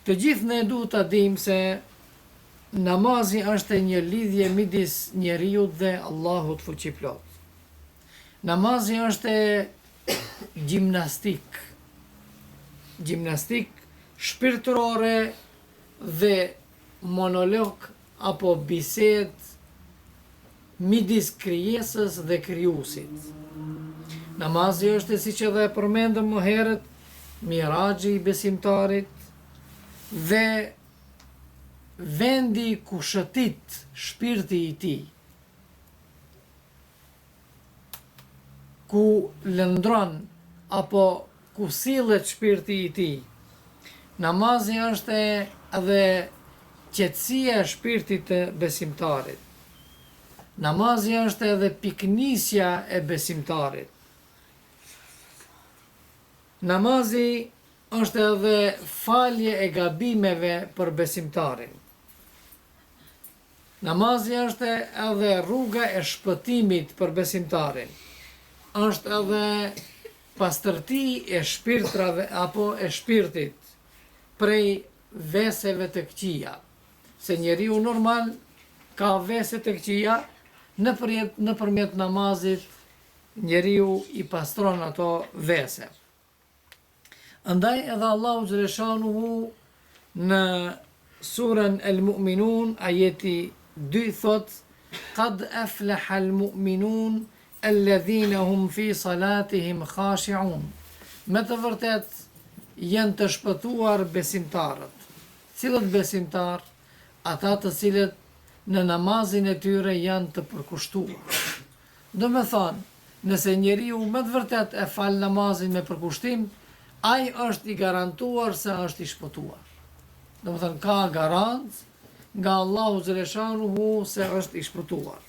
Të gjithë ne duhet ta dimë se namazi është një lidhje midis njeriu dhe Allahut fuqiplot. Namazi është gjimnastik shpirtërore dhe monolog apo bised midis krijesës dhe krijuesit. Namazi është, siç edhe e përmendëm më herët, miraxhi i besimtarit dhe vendi ku shëtit shpirti i tij, ku lëndron apo ku sillet shpirti i tij. Namazi është edhe qetësia e shpirtit të besimtarit. Namazi është edhe piknisja e besimtarit. Namazi është edhe falje e gabimeve për besimtarin. Namazi është edhe rruga e shpëtimit për besimtarin. Është edhe pastërti e shpirtrave apo e shpirtit prej veseve të këqija. Se njeriu normal ka vese të këqija, nëpërmjet namazit njeriu i pastron ato vese. Andaj edhe Allahu xhaleshanuhu në surën El Mu'minun ajeti 2 thot: "Qad aflaha al-mu'minun alladhina hum fi salatihim khashi'un." Me të vërtet janë të shpëtuar besimtarët. Cilët besimtar? Ata të cilët në namazin e tyre janë të përkushtuar. Do me thonë, nëse njeriu me të vërtet e fal namazin me përkushtim, ai është i garantuar se është i shpëtuar. Do me thënë, ka garancë nga Allahu xhaleshanuhu se është i shpëtuar.